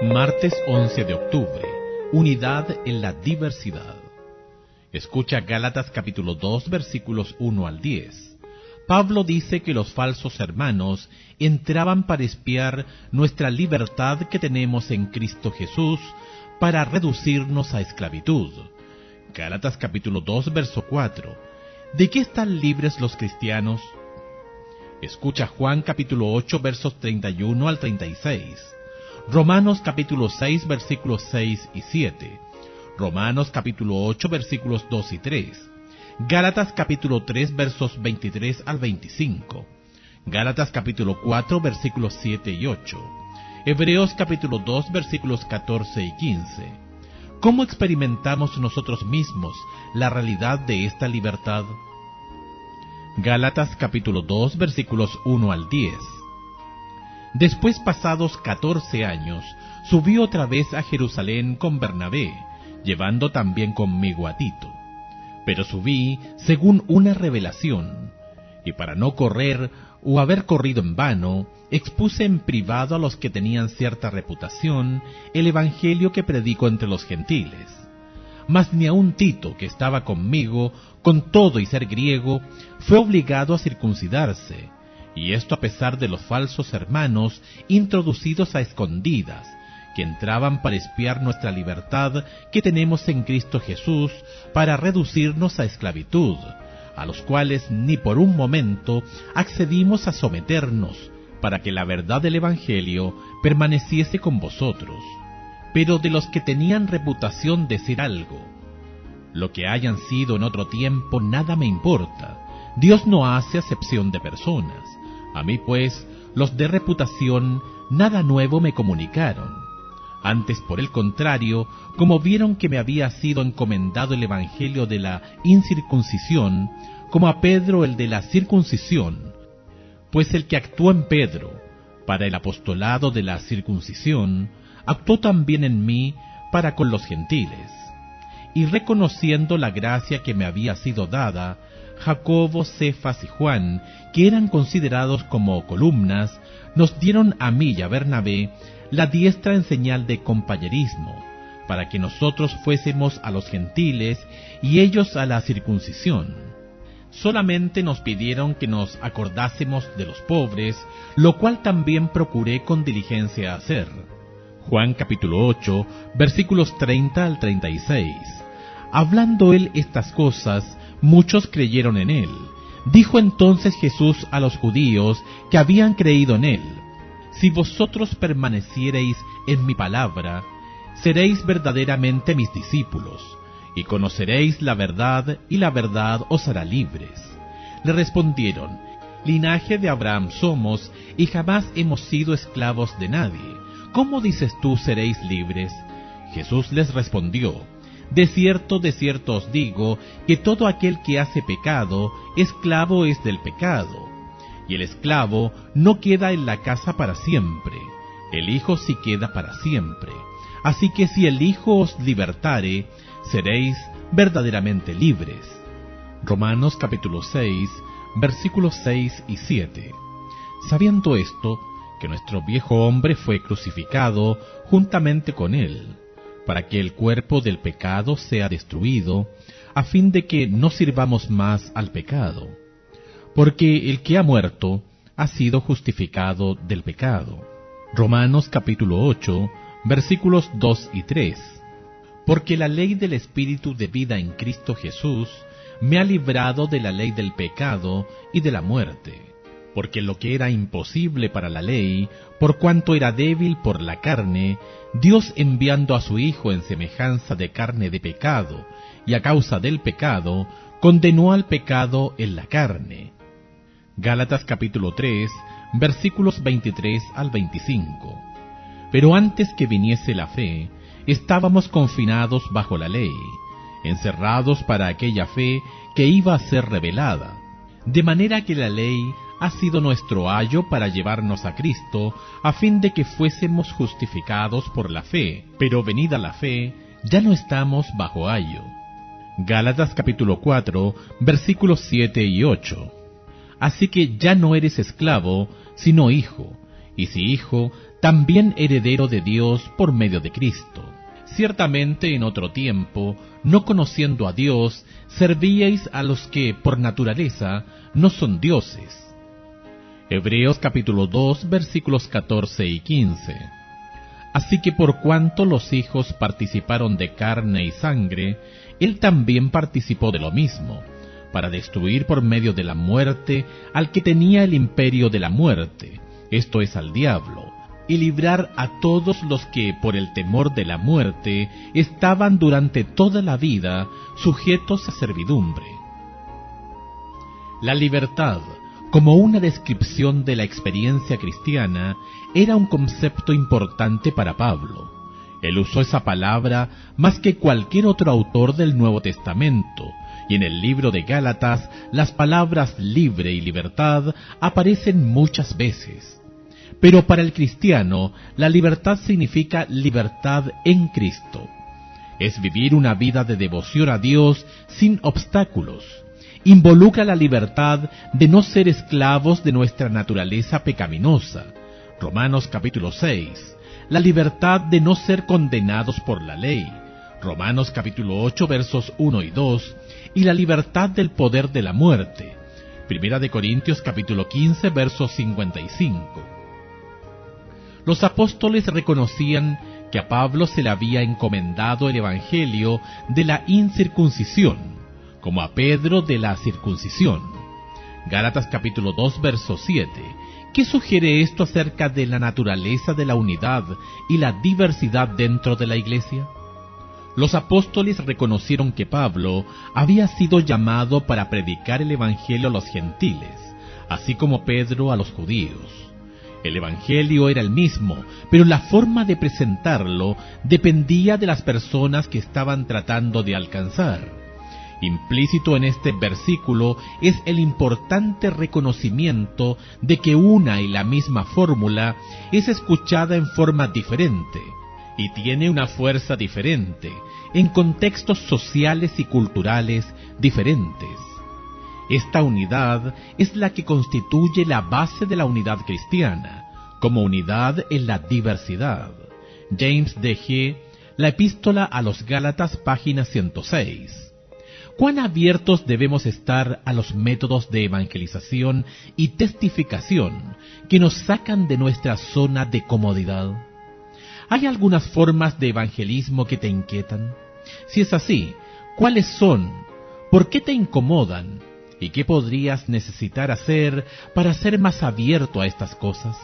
Martes 11 de octubre. Unidad en la diversidad. Escucha Gálatas capítulo 2 versículos 1 al 10. Pablo dice que los falsos hermanos entraban para espiar nuestra libertad que tenemos en Cristo Jesús para reducirnos a esclavitud. Gálatas capítulo 2 verso 4. ¿De qué están libres los cristianos? Escucha Juan capítulo 8 versos 31 al 36. Romanos capítulo 6 versículos 6 y 7. Romanos capítulo 8 versículos 2 y 3. Gálatas capítulo 3 versos 23 al 25. Gálatas capítulo 4 versículos 7 y 8. Hebreos capítulo 2 versículos 14 y 15. ¿Cómo experimentamos nosotros mismos la realidad de esta libertad? Gálatas capítulo 2 versículos 1 al 10. Después, pasados 14 años, subí otra vez a Jerusalén con Bernabé, llevando también conmigo a Tito. Pero subí según una revelación, y para no correr o haber corrido en vano, expuse en privado a los que tenían cierta reputación el evangelio que predico entre los gentiles. Mas ni aun Tito, que estaba conmigo, con todo y ser griego, fue obligado a circuncidarse, y esto a pesar de los falsos hermanos introducidos a escondidas, que entraban para espiar nuestra libertad que tenemos en Cristo Jesús para reducirnos a esclavitud, a los cuales ni por un momento accedimos a someternos, para que la verdad del Evangelio permaneciese con vosotros. Pero de los que tenían reputación decir algo, lo que hayan sido en otro tiempo nada me importa, Dios no hace acepción de personas. A mí pues, los de reputación, nada nuevo me comunicaron. Antes, por el contrario, como vieron que me había sido encomendado el evangelio de la incircuncisión, como a Pedro el de la circuncisión, pues el que actuó en Pedro para el apostolado de la circuncisión, actuó también en mí para con los gentiles. Y reconociendo la gracia que me había sido dada, Jacobo, Cefas y Juan, que eran considerados como columnas, nos dieron a mí y a Bernabé la diestra en señal de compañerismo, para que nosotros fuésemos a los gentiles y ellos a la circuncisión. Solamente nos pidieron que nos acordásemos de los pobres, lo cual también procuré con diligencia hacer. Juan capítulo 8, versículos 30 al 36. Hablando él estas cosas, muchos creyeron en él. Dijo entonces Jesús a los judíos que habían creído en él: si vosotros permaneciereis en mi palabra, seréis verdaderamente mis discípulos, y conoceréis la verdad, y la verdad os hará libres. Le respondieron: linaje de Abraham somos, y jamás hemos sido esclavos de nadie. ¿Cómo dices tú seréis libres? Jesús les respondió: de cierto os digo, que todo aquel que hace pecado, esclavo es del pecado. Y el esclavo no queda en la casa para siempre, el Hijo sí queda para siempre. Así que si el Hijo os libertare, seréis verdaderamente libres. Romanos capítulo 6, versículos 6 y 7. Sabiendo esto, que nuestro viejo hombre fue crucificado juntamente con él, para que el cuerpo del pecado sea destruido, a fin de que no sirvamos más al pecado. Porque el que ha muerto ha sido justificado del pecado. Romanos capítulo 8, versículos 2 y 3. Porque la ley del Espíritu de vida en Cristo Jesús me ha librado de la ley del pecado y de la muerte. Porque lo que era imposible para la ley, por cuanto era débil por la carne, Dios enviando a su Hijo en semejanza de carne de pecado, y a causa del pecado, condenó al pecado en la carne. Gálatas capítulo 3, versículos 23 al 25. Pero antes que viniese la fe, estábamos confinados bajo la ley, encerrados para aquella fe que iba a ser revelada, de manera que la ley ha sido nuestro ayo para llevarnos a Cristo, a fin de que fuésemos justificados por la fe, pero venida la fe, ya no estamos bajo ayo. Gálatas capítulo 4, versículos 7 y 8. Así que ya no eres esclavo, sino hijo, y si hijo, también heredero de Dios por medio de Cristo. Ciertamente en otro tiempo, no conociendo a Dios, servíais a los que, por naturaleza, no son dioses. Hebreos capítulo 2, versículos 14 y 15. Así que por cuanto los hijos participaron de carne y sangre, él también participó de lo mismo, para destruir por medio de la muerte al que tenía el imperio de la muerte, esto es al diablo, y librar a todos los que, por el temor de la muerte, estaban durante toda la vida sujetos a servidumbre. La libertad, como una descripción de la experiencia cristiana, era un concepto importante para Pablo. Él usó esa palabra más que cualquier otro autor del Nuevo Testamento, y en el libro de Gálatas las palabras libre y libertad aparecen muchas veces. Pero para el cristiano, la libertad significa libertad en Cristo. Es vivir una vida de devoción a Dios sin obstáculos. Involucra la libertad de no ser esclavos de nuestra naturaleza pecaminosa. Romanos capítulo 6. La libertad de no ser condenados por la ley. Romanos capítulo 8 versos 1 y 2. Y la libertad del poder de la muerte. Primera de Corintios capítulo 15 versos 55. Los apóstoles reconocían que a Pablo se le había encomendado el evangelio de la incircuncisión, como a Pedro de la circuncisión. Gálatas capítulo 2 verso 7. ¿Qué sugiere esto acerca de la naturaleza de la unidad y la diversidad dentro de la iglesia? Los apóstoles reconocieron que Pablo había sido llamado para predicar el evangelio a los gentiles, así como Pedro a los judíos. El evangelio era el mismo, pero la forma de presentarlo dependía de las personas que estaban tratando de alcanzar. Implícito en este versículo es el importante reconocimiento de que una y la misma fórmula es escuchada en forma diferente y tiene una fuerza diferente en contextos sociales y culturales diferentes. Esta unidad es la que constituye la base de la unidad cristiana, como unidad en la diversidad. James D.G., la Epístola a los Gálatas, página 106. ¿Cuán abiertos debemos estar a los métodos de evangelización y testificación que nos sacan de nuestra zona de comodidad? ¿Hay algunas formas de evangelismo que te inquietan? Si es así, ¿cuáles son? ¿Por qué te incomodan? ¿Y qué podrías necesitar hacer para ser más abierto a estas cosas?